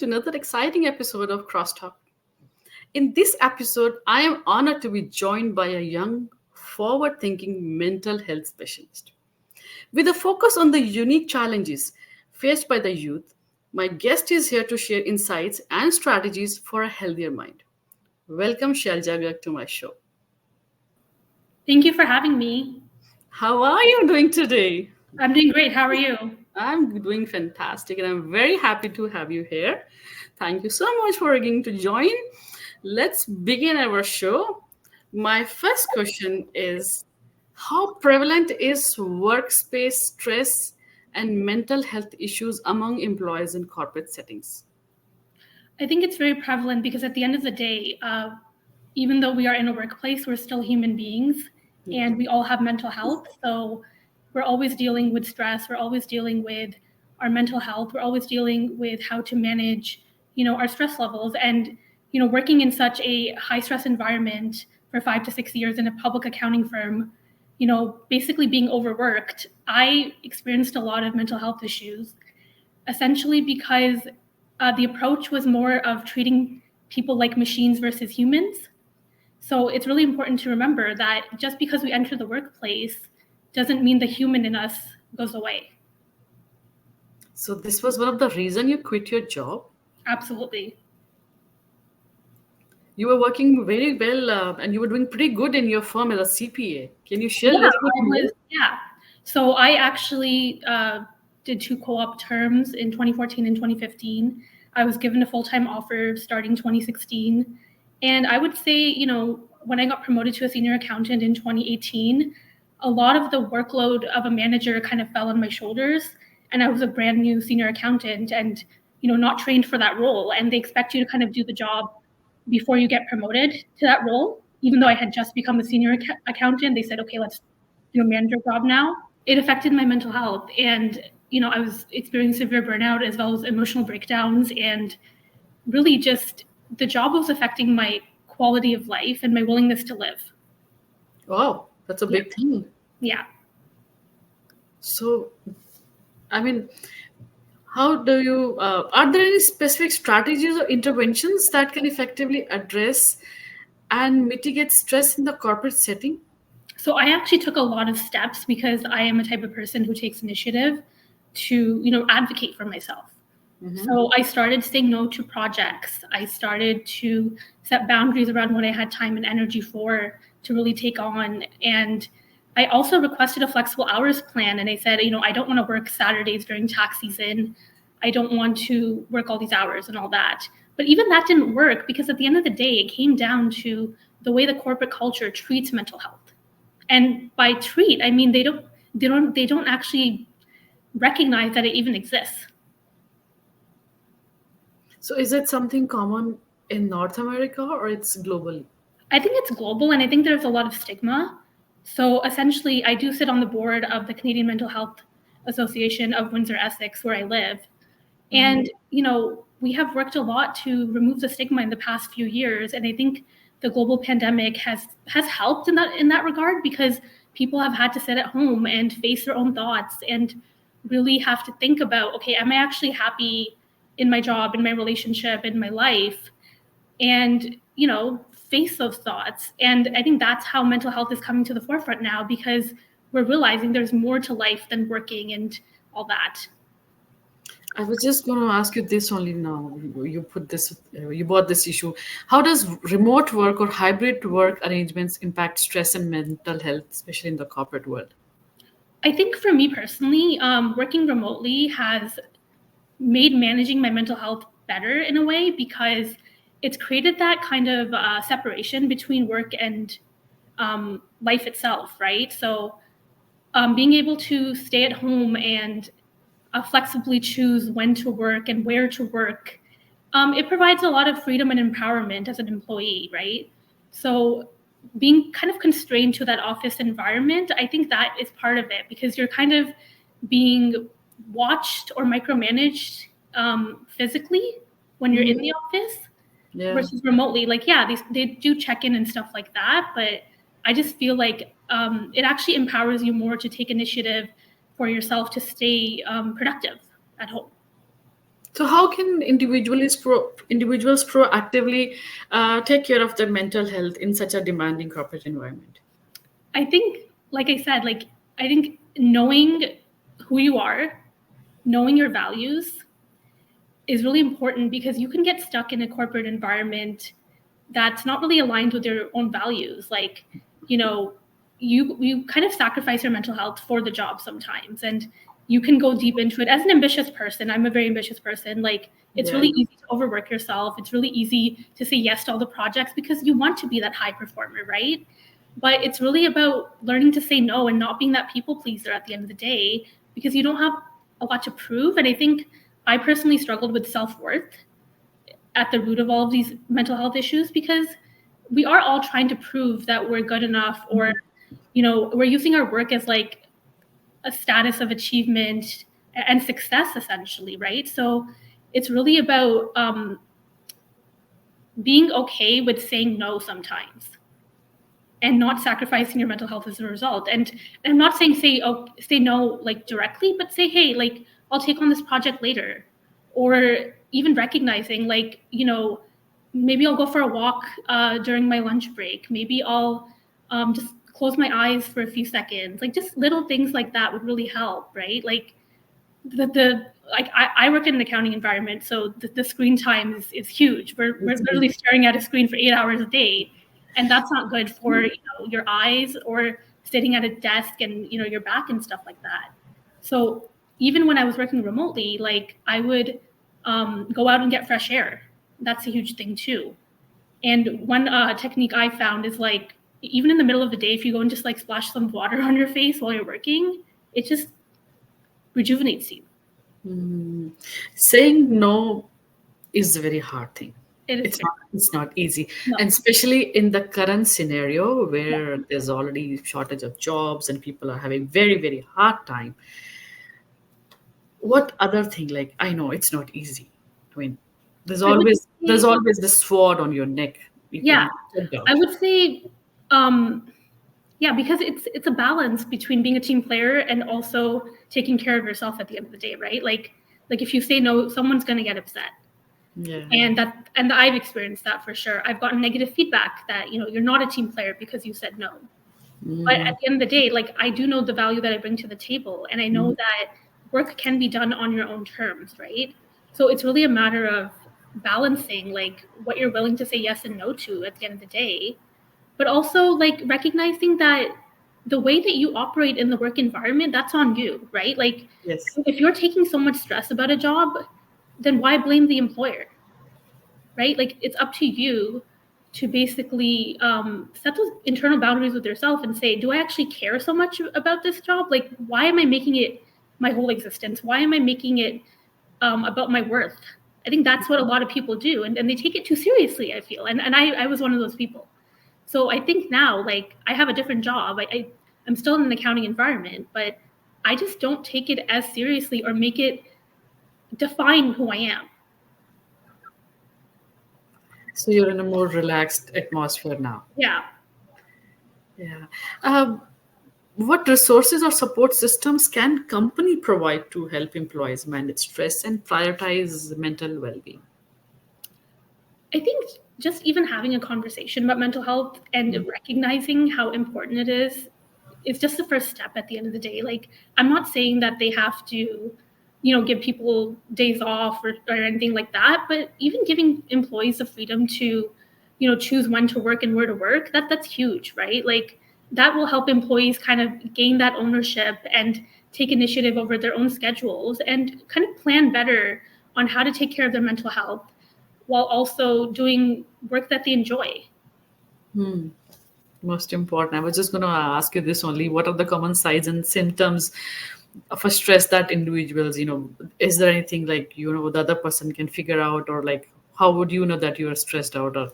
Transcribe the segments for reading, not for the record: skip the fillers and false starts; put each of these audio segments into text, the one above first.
to another exciting episode of Crosstalk. In this episode, I am honored to be joined by a young, forward thinking mental health specialist. With a focus on the unique challenges faced by the youth, my guest is here to share insights and strategies for a healthier mind. Welcome, Shelja, Garg, to my show. Thank you for having me. How are you doing today? I'm doing great. How are you? I'm doing fantastic and I'm very happy to have you here. Thank you so much for agreeing to join. Let's begin our show. My first question is, how prevalent is workspace stress and mental health issues among employees in corporate settings? I think it's very prevalent because at the end of the day, even though we are in a workplace, we're still human beings and we all have mental health. So we're always dealing with stress. We're always dealing with our mental health. We're always dealing with how to manage, our stress levels. And, working in such a high stress environment for 5 to 6 years in a public accounting firm, basically being overworked, I experienced a lot of mental health issues, essentially because the approach was more of treating people like machines versus humans. So it's really important to remember that just because we enter the workplace doesn't mean the human in us goes away. So this was one of the reason you quit your job. Absolutely. You were working very well and you were doing pretty good in your firm as a CPA. Can you share a Yeah, little bit more? yeah. So I actually did 2 co-op terms in 2014 and 2015. I was given a full-time offer starting 2016. And I would say, when I got promoted to a senior accountant in 2018, a lot of the workload of a manager kind of fell on my shoulders. And I was a brand new senior accountant and, not trained for that role. And they expect you to kind of do the job before you get promoted to that role. Even though I had just become a senior accountant, they said, okay, let's do a manager job now. It affected my mental health. And, I was experiencing severe burnout as well as emotional breakdowns. And really just the job was affecting my quality of life and my willingness to live. Wow, that's a big thing. Yeah. So, I mean, how do you, are there any specific strategies or interventions that can effectively address and mitigate stress in the corporate setting? So I actually took a lot of steps because I am a type of person who takes initiative to, advocate for myself. So I started saying no to projects. I started to set boundaries around what I had time and energy for to really take on. And I also requested a flexible hours plan. And I said, I don't want to work Saturdays during tax season. I don't want to work all these hours and all that. But even that didn't work because at the end of the day, it came down to the way the corporate culture treats mental health. And by treat, I mean they don't actually recognize that it even exists. So, is it something common in North America or it's globally? I think it's global, and I think there's a lot of stigma. So essentially, I do sit on the board of the Canadian Mental Health Association of Windsor, Essex, where I live. And, we have worked a lot to remove the stigma in the past few years. And I think the global pandemic has helped in that regard because people have had to sit at home and face their own thoughts and really have to think about, okay, am I actually happy in my job, in my relationship, in my life? And, face those thoughts. And I think that's how mental health is coming to the forefront now because we're realizing there's more to life than working and all that. I was just going to ask you this only now. You brought this issue. How does remote work or hybrid work arrangements impact stress and mental health, especially in the corporate world? I think for me personally, working remotely has made managing my mental health better in a way because it's created that kind of separation between work and life itself, right? So being able to stay at home and flexibly choose when to work and where to work, it provides a lot of freedom and empowerment as an employee, right? So being kind of constrained to that office environment, I think that is part of it because you're kind of being watched or micromanaged physically when you're in the office Yeah. versus remotely. Like, yeah, they do check in and stuff like that, but I just feel like it actually empowers you more to take initiative for yourself to stay productive at home. So how can individuals proactively take care of their mental health in such a demanding corporate environment? I think, like I said, like I think knowing who you are, knowing your values is really important because you can get stuck in a corporate environment that's not really aligned with your own values. Like, you know, you kind of sacrifice your mental health for the job sometimes, and you can go deep into it. As an ambitious person, I'm a very ambitious person. Like, it's Yeah, really easy to overwork yourself. It's really easy to say yes to all the projects because you want to be that high performer, right? But it's really about learning to say no and not being that people pleaser at the end of the day because you don't have a lot to prove. And I think I personally struggled with self-worth at the root of all of these mental health issues because we are all trying to prove that we're good enough, or we're using our work as like a status of achievement and success essentially, right? So it's really about being okay with saying no sometimes and not sacrificing your mental health as a result. And I'm not saying say no like directly, but say, hey, like I'll take on this project later. Or even recognizing like, maybe I'll go for a walk during my lunch break. Maybe I'll just close my eyes for a few seconds. Like just little things like that would really help, right? Like the like I work in an accounting environment, so the screen time is huge. We're literally staring at a screen for 8 hours a day, and that's not good for your eyes or sitting at a desk and your back and stuff like that. So even when I was working remotely, like I would go out and get fresh air. That's a huge thing too. And one technique I found is like even in the middle of the day, if you go and just like splash some water on your face while you're working, it just rejuvenates you. saying no is a very hard thing. It is It's not easy, no. and especially in the current scenario where there's already shortage of jobs and people are having very very hard time. What other thing? Like, I know it's not easy. I mean, there's I would always there's say, always the sword on your neck. You yeah, can take I out. would say, um, yeah, because it's a balance between being a team player and also taking care of yourself at the end of the day, right? Like if you say no, someone's gonna get upset. Yeah. And I've experienced that for sure. I've gotten negative feedback that you're not a team player because you said no. But at the end of the day, like I do know the value that I bring to the table, and I know that work can be done on your own terms, right? So it's really a matter of balancing like what you're willing to say yes and no to at the end of the day, but also like recognizing that the way that you operate in the work environment, that's on you, right? Like Yes. if you're taking so much stress about a job, then why blame the employer? Right? Like it's up to you to basically set those internal boundaries with yourself and say, do I actually care so much about this job? Like, why am I making it my whole existence? Why am I making it about my worth? I think that's what a lot of people do. And they take it too seriously, I feel. And I was one of those people. So I think now, like, I have a different job. I'm still in an accounting environment, but I just don't take it as seriously or make it define who I am. So you're in a more relaxed atmosphere now. Yeah. Yeah. Um, what resources or support systems can company provide to help employees manage stress and prioritize mental well-being? I think just even having a conversation about mental health and recognizing how important it is just the first step at the end of the day. Like, I'm not saying that they have to, give people days off or anything like that, but even giving employees the freedom to, choose when to work and where to work, that's huge, right? Like, that will help employees kind of gain that ownership and take initiative over their own schedules and kind of plan better on how to take care of their mental health while also doing work that they enjoy. Most important. I was just going to ask you this only. What are the common signs and symptoms of a stress that individuals, is there anything like, the other person can figure out, or like, how would you know that you are stressed out? Or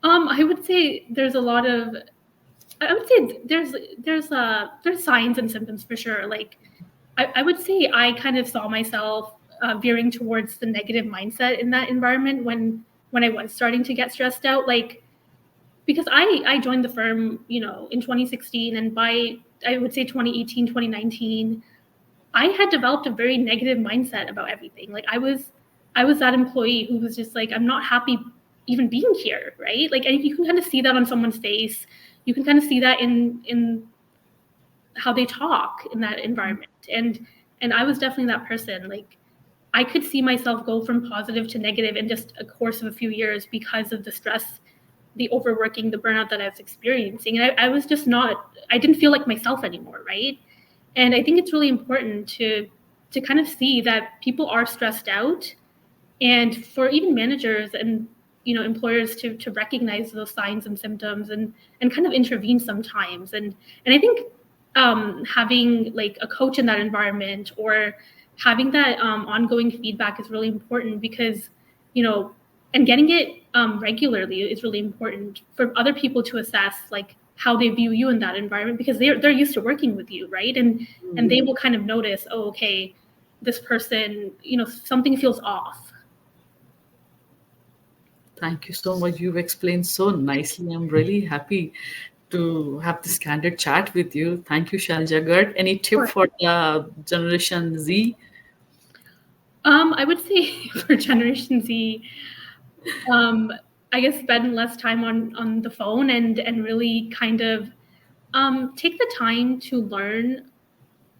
I would say there's a lot of. I would say there's signs and symptoms for sure. Like I would say I kind of saw myself veering towards the negative mindset in that environment when I was starting to get stressed out. Like because I joined the firm, in 2016, and by I would say 2018, 2019, I had developed a very negative mindset about everything. Like I was that employee who was just like, I'm not happy even being here, right? Like, and you can kind of see that on someone's face. You can kind of see that in how they talk in that environment. And I was definitely that person. Like I could see myself go from positive to negative in just a course of a few years because of the stress, the overworking, the burnout that I was experiencing. And I was just not, I didn't feel like myself anymore, right? And I think it's really important to kind of see that people are stressed out, and for even managers and employers to recognize those signs and symptoms and kind of intervene sometimes. And I think having like a coach in that environment or having that ongoing feedback is really important because and getting it regularly is really important for other people to assess like how they view you in that environment, because they're used to working with you, right? And they will kind of notice, oh, okay, this person, something feels off. Thank you so much. You've explained so nicely. I'm really happy to have this candid chat with you. Thank you, Shalja Garg. Any tip Sure. for Generation Z? I would say for Generation Z, I guess spend less time on the phone and really kind of take the time to learn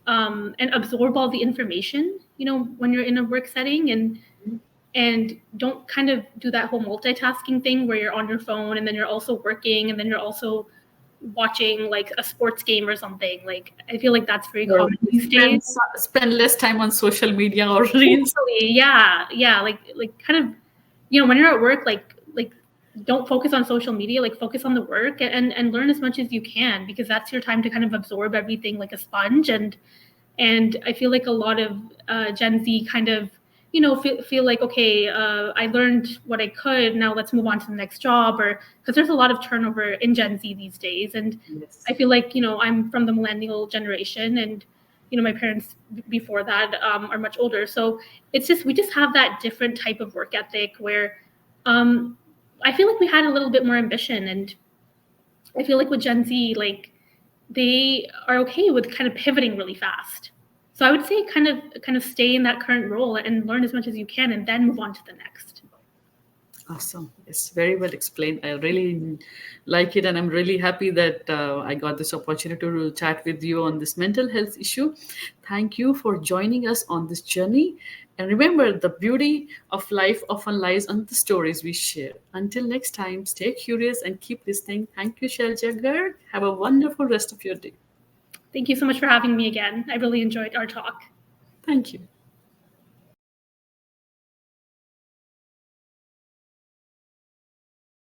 and absorb all the information, when you're in a work setting, and don't kind of do that whole multitasking thing where you're on your phone and then you're also working and then you're also watching like a sports game or something. Like I feel like that's very common these days. Spend less time on social media or reels. Totally, yeah, like kind of, when you're at work, like don't focus on social media, like focus on the work and learn as much as you can, because that's your time to kind of absorb everything like a sponge. And I feel like a lot of Gen Z kind of, feel like, okay, I learned what I could, now let's move on to the next job, or because there's a lot of turnover in Gen Z these days. And Yes. I feel like, I'm from the millennial generation, and, my parents before that are much older. So it's just, we just have that different type of work ethic where I feel like we had a little bit more ambition. And I feel like with Gen Z, like they are okay with kind of pivoting really fast. So I would say kind of stay in that current role and learn as much as you can and then move on to the next. Awesome. It's very well explained. I really like it, and I'm really happy that I got this opportunity to chat with you on this mental health issue. Thank you for joining us on this journey. And remember, the beauty of life often lies on the stories we share. Until next time, stay curious and keep listening. Thank you, Shalja Garg. Have a wonderful rest of your day. Thank you so much for having me again. I really enjoyed our talk. Thank you.